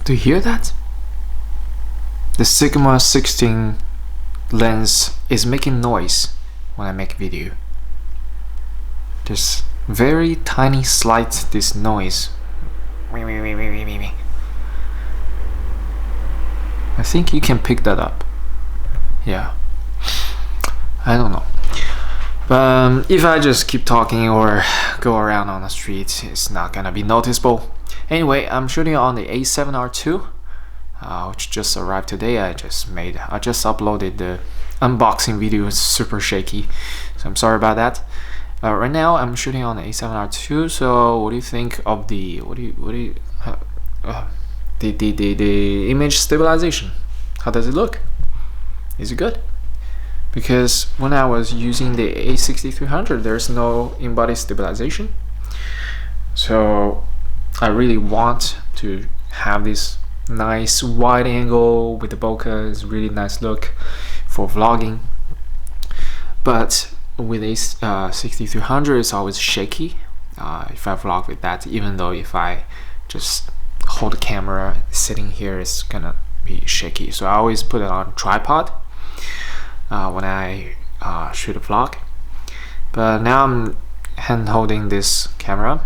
Do you hear that? The Sigma 16 lens is making noise when I make video. There's very tiny slight this noise. I think you can pick that up. Yeah. I don't know. But if I just keep talking or go around on the street, it's not gonna be noticeable. Anyway, I'm shooting on the A7RII, which just arrived today. I just uploaded the unboxing video. It's super shaky, so I'm sorry about that. Right now I'm shooting on the A7RII. So what do you think of the the image stabilization? How does it look? Is it good? Because when I was using the A6300, there's no in-body stabilization. So I really want to have this nice wide angle with the bokeh. It's really nice look for vlogging. But with A6300, it's always shaky if I vlog with that. Even though if I just hold the camera sitting here, it's gonna be shaky. So I always put it on tripod when I shoot a vlog. But now I'm hand holding this camera.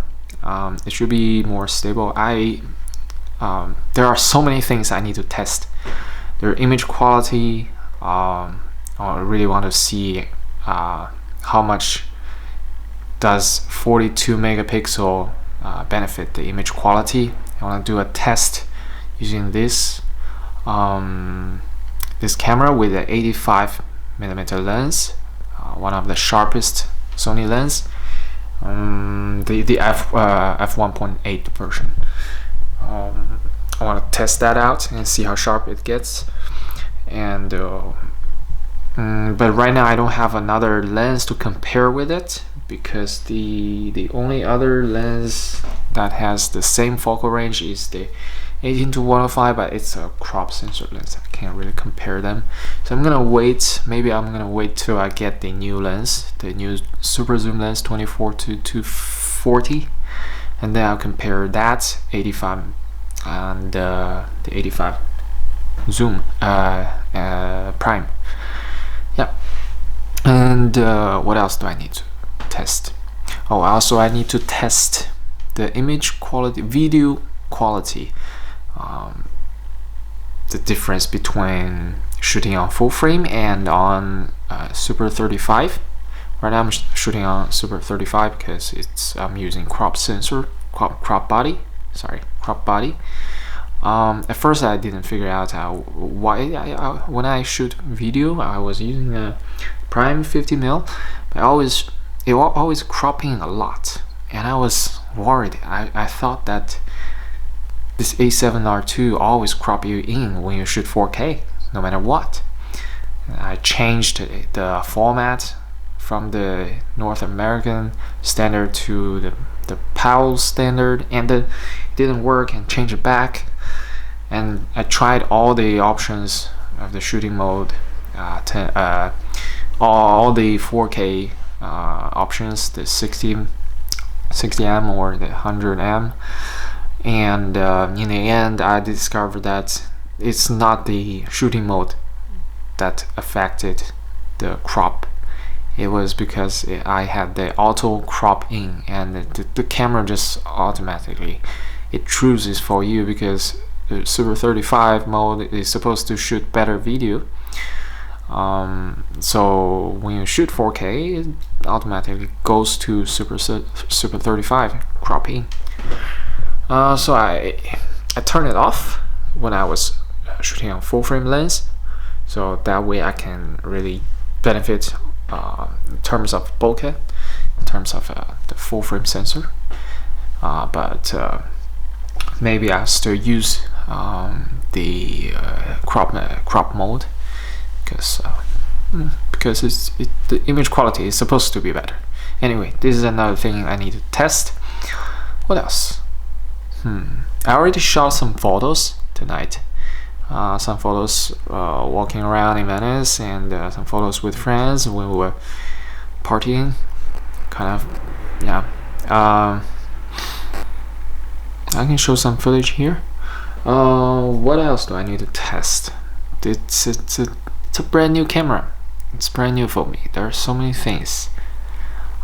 It should be more stable. There are so many things I need to test. Their image quality. I really want to see how much does 42 megapixel benefit the image quality. I want to do a test using this this camera with an 85mm lens, one of the sharpest Sony lens, the f1.8 version. I want to test that out and see how sharp it gets. And but right now I don't have another lens to compare with it, because the only other lens that has the same focal range is the 18-105, but it's a crop sensor lens. I can't really compare them, so I'm gonna wait. Maybe I'm gonna wait till I get the new lens, the new super zoom lens 24-240, and then I'll compare that 85 and the 85 zoom prime. Yeah. And what else do I need to test? Oh, also I need to test the image quality, video quality, the difference between shooting on full frame and on Super 35. Right now I'm shooting on Super 35 because I'm using crop sensor, crop body. At first I didn't figure out why when I shoot video I was using a prime 50mm, but it was always cropping a lot, and I was worried. I thought that this A7RII always crop you in when you shoot 4K, no matter what. I changed the format from the North American standard to the PAL standard, and it didn't work, and changed it back. And I tried all the options of the shooting mode, all the 4K options, the 60M or the 100M, and in the end I discovered that it's not the shooting mode that affected the crop. It was because I had the auto crop in, and the camera just automatically it chooses for you, because the Super 35 mode is supposed to shoot better video. So when you shoot 4K, it automatically goes to Super 35 cropping. So I turned it off when I was shooting on full frame lens, so that way I can really benefit in terms of bokeh, in terms of the full frame sensor. But maybe I still use the crop mode, because the image quality is supposed to be better. Anyway, this is another thing I need to test. What else? I already shot some photos tonight. Some photos walking around in Venice, and some photos with friends when we were partying. Kind of, yeah. I can show some footage here. What else do I need to test? It's a brand new camera. It's brand new for me. There are so many things.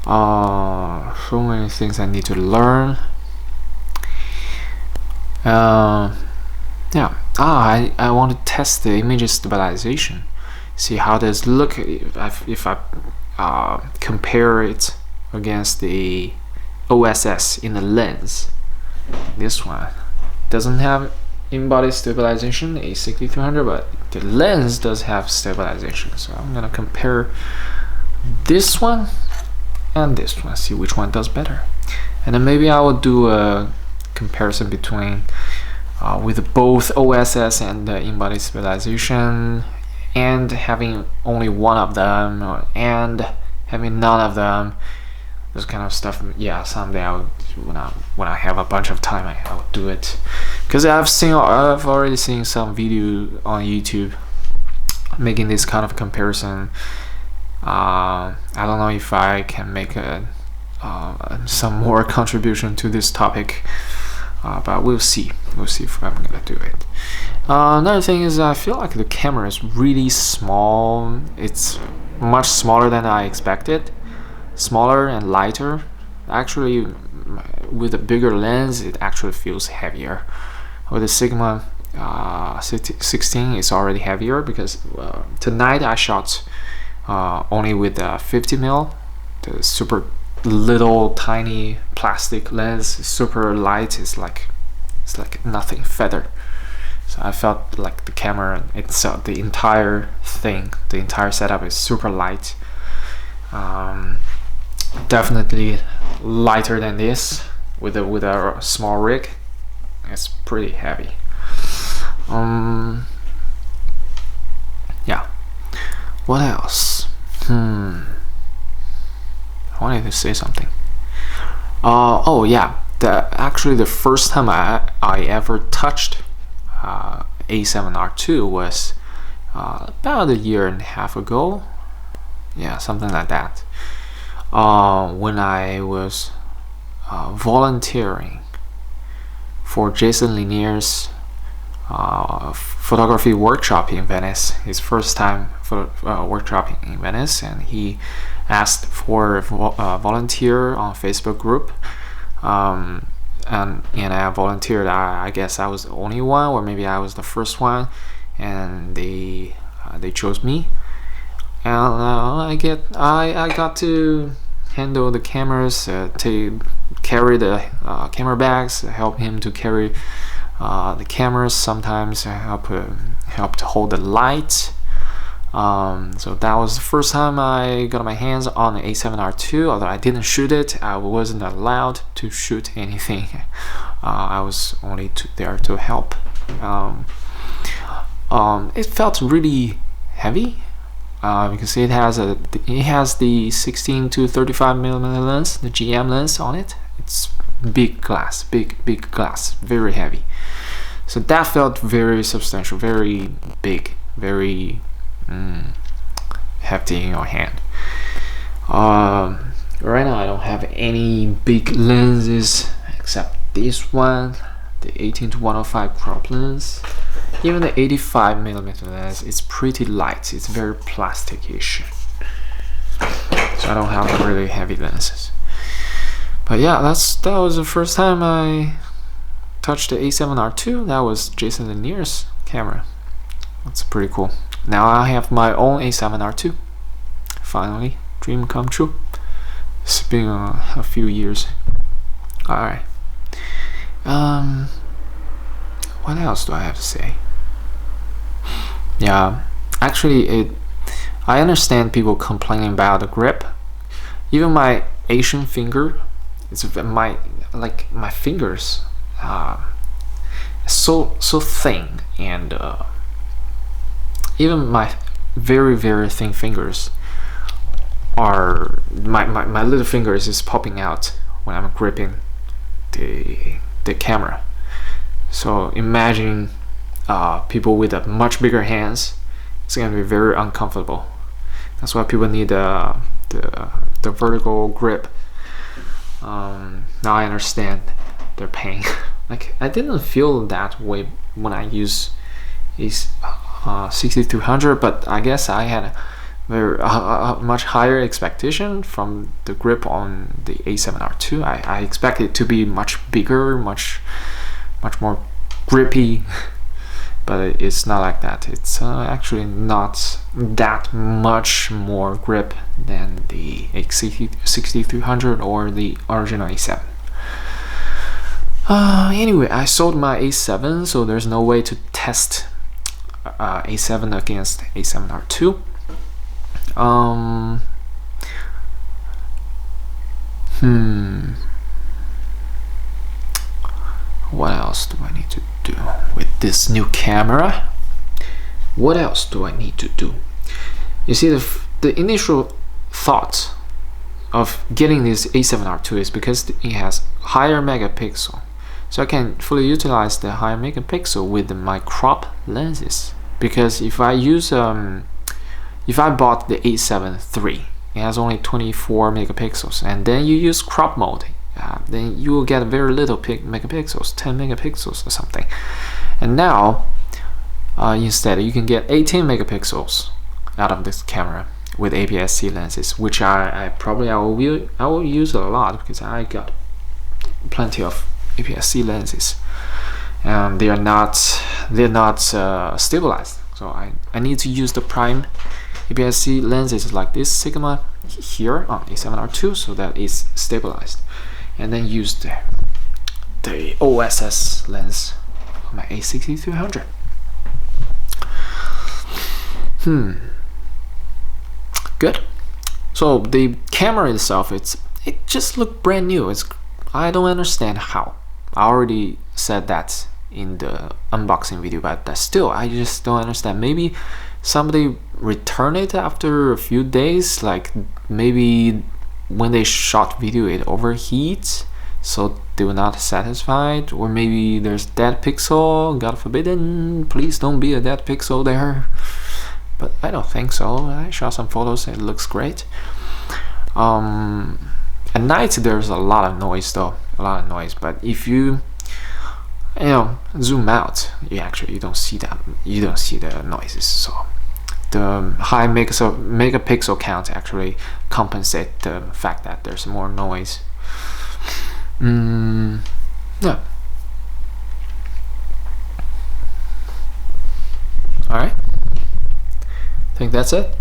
So many things I need to learn. Yeah. I want to test the image stabilization. See how does it look if I compare it against the OSS in the lens. This one doesn't have in-body stabilization, A6300, but the lens does have stabilization. So I'm gonna compare this one and this one, see which one does better, and then maybe I will do a comparison between with both OSS and in-body stabilization, and having only one of them and having none of them. This kind of stuff. Yeah, someday when I have a bunch of time, I'll do it, because I've already seen some video on YouTube making this kind of comparison. I don't know if I can make some more contribution to this topic, but we'll see if I'm gonna do it. Another thing is, I feel like the camera is really small. It's much smaller than I expected. Smaller and lighter. Actually, with a bigger lens, it actually feels heavier. With the Sigma 16, it's already heavier, because tonight I shot only with a 50mm, the super little tiny plastic lens, super light. It's like nothing, feather. So I felt like the camera itself, the entire thing, the entire setup is super light. Definitely lighter than this with a small rig. It's pretty heavy. Yeah. What else? I wanted to say something. Oh yeah. Actually, the first time I ever touched A7RII was about a year and a half ago. Yeah, something like that. When I was volunteering for Jason Linier's photography workshop in Venice, his first time for workshop in Venice, and he asked for a volunteer on Facebook group, and I volunteered. I guess I was the only one, or maybe I was the first one, and they chose me. And I got to handle the cameras, to carry the camera bags, help him to carry the cameras, sometimes help to hold the light. So that was the first time I got my hands on the A7RII. Although I didn't shoot it, I wasn't allowed to shoot anything. I was only there to help. It felt really heavy. Because it has the 16 to 35mm lens, the GM lens on it. It's big glass, big glass, very heavy. So that felt very substantial, very big, very hefty in your hand. Right now I don't have any big lenses except this one, the 18 to 105 crop lens. Even the 85mm lens is pretty light. It's very plastic-ish. So I don't have really heavy lenses. But yeah, that was the first time I touched the A7RII. That was Jason Linier's camera. That's pretty cool. Now I have my own A7RII. Finally, dream come true. It's been a few years. Alright. What else do I have to say? Yeah, actually, I understand people complaining about the grip. Even my Asian finger, my fingers, so thin, and even my very thin fingers are my little fingers is popping out when I'm gripping the camera. So imagine people with much bigger hands. It's gonna be very uncomfortable. That's why people need the vertical grip. Now I understand their pain. Like I didn't feel that way when I use is 6300, but I guess I had a much higher expectation from the grip on the A7RII. I expected it to be much bigger, much more grippy, but it's not like that. It's actually not that much more grip than the A6300 or the original A7. Anyway, I sold my A7, so there's no way to test A7 against A7RII. What else do I need to do with this new camera? What else do I need to do? You see, the initial thought of getting this A7RII is because it has higher megapixel, so I can fully utilize the higher megapixel with my crop lenses. Because if I use if I bought the A7RII, it has only 24 megapixels, and then you use crop mode, then you will get very little megapixels, 10 megapixels or something. And now instead you can get 18 megapixels out of this camera with APS-C lenses, which I will use a lot because I got plenty of APS-C lenses, and they're not stabilized. So I need to use the prime APS-C lenses like this Sigma here on A7RII, so that it's stabilized, and then use the OSS lens on my A6300. Good. So the camera itself, it just looked brand new. I don't understand how. I already said that in the unboxing video, but still I just don't understand. Maybe somebody returned it after a few days, like maybe when they shot video it overheats, so they were not satisfied, or maybe there's dead pixel, God forbidden, please don't be a dead pixel there. But I don't think so. I shot some photos and it looks great. At night there's a lot of noise though, but if you zoom out, you don't see that, you don't see the noises. So the high megapixel count actually compensate the fact that there's more noise. Yeah. Alright, I think that's it.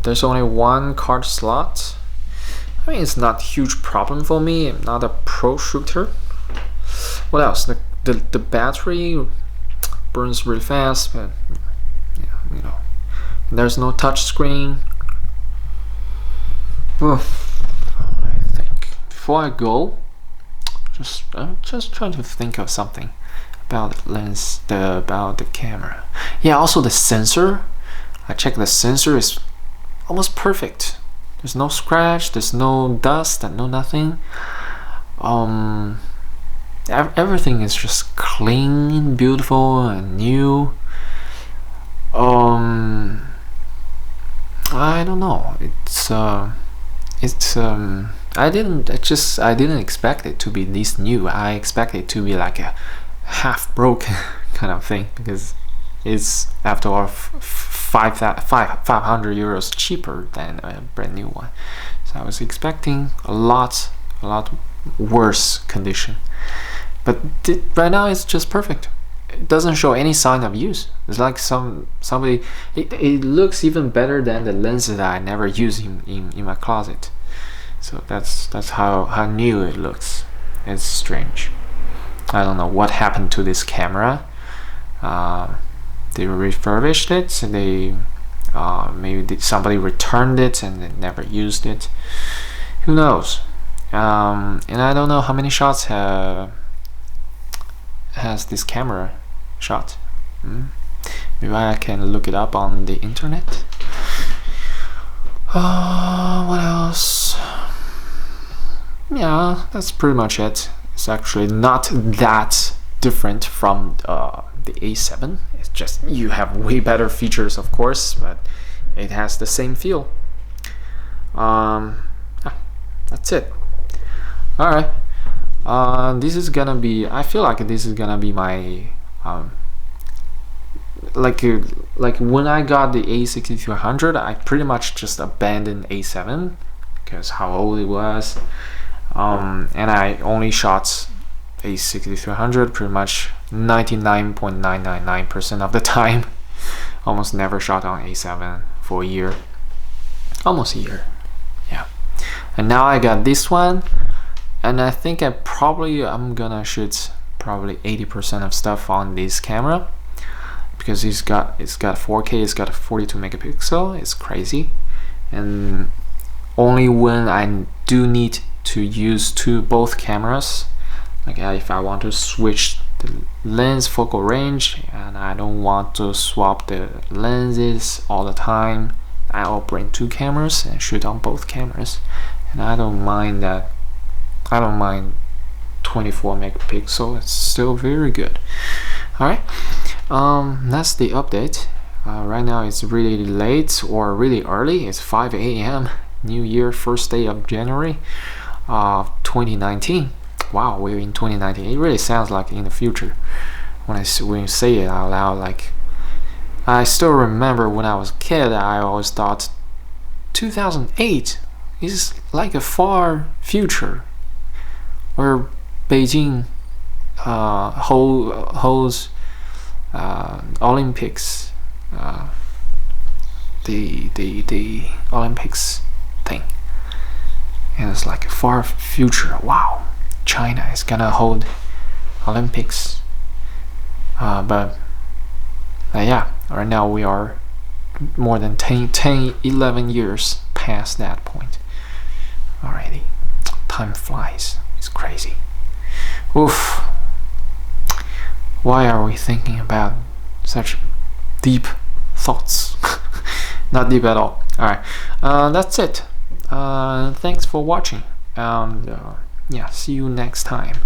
There's only one card slot. I mean, it's not a huge problem for me. I'm not a pro shooter. What else? The battery burns really fast, but yeah, there's no touch screen. I think before I go, I'm just trying to think of something about the lens, about the camera. Yeah, also the sensor. I checked, the sensor is almost perfect. There's no scratch, there's no dust, and no nothing. Everything is just clean, beautiful, and new. I don't know. I didn't expect it to be this new. I expected it to be like a half broken kind of thing, because it's after all 500 euros cheaper than a brand new one. So I was expecting a lot worse condition, but right now it's just perfect. It doesn't show any sign of use. It's like somebody. It looks even better than the lens that I never use in my closet. So that's how new it looks. It's strange. I don't know what happened to this camera. They refurbished it, and they maybe somebody returned it and they never used it. Who knows? And I don't know how many shots has this camera shot. Maybe I can look it up on the internet. What else? Yeah, that's pretty much it. It's actually not that different from the A7. It's just you have way better features, of course, but it has the same feel. That's it. Alright, This is gonna be, I feel like this is gonna be my like when I got the A6300, I pretty much just abandoned A7 because how old it was, and I only shot A6300 pretty much 99.999% of the time. Almost never shot on A7 for a year, almost a year. Yeah, and now I got this one, and I think I'm gonna shoot probably 80% of stuff on this camera, because it's got 4K, it's got a 42 megapixel, it's crazy. And only when I do need to use both cameras, like if I want to switch the lens focal range and I don't want to swap the lenses all the time, I'll bring 2 cameras and shoot on both cameras. And I don't mind that. I don't mind 24 megapixel, it's still very good. Alright, that's the update. Right now it's really late or really early. It's 5 a.m. New Year, first day of January 2019. Wow, we're in 2019. It really sounds like in the future when you say it out loud. Like, I still remember when I was a kid, I always thought 2008 is like a far future, where Beijing holds Olympics, the Olympics thing, and it's like a far future. Wow, China is gonna hold Olympics, but yeah, right now we are more than 11 years past that point already. Time flies, it's crazy. Oof, why are we thinking about such deep thoughts? Not deep at all. Alright, that's it. Thanks for watching, and yeah, see you next time.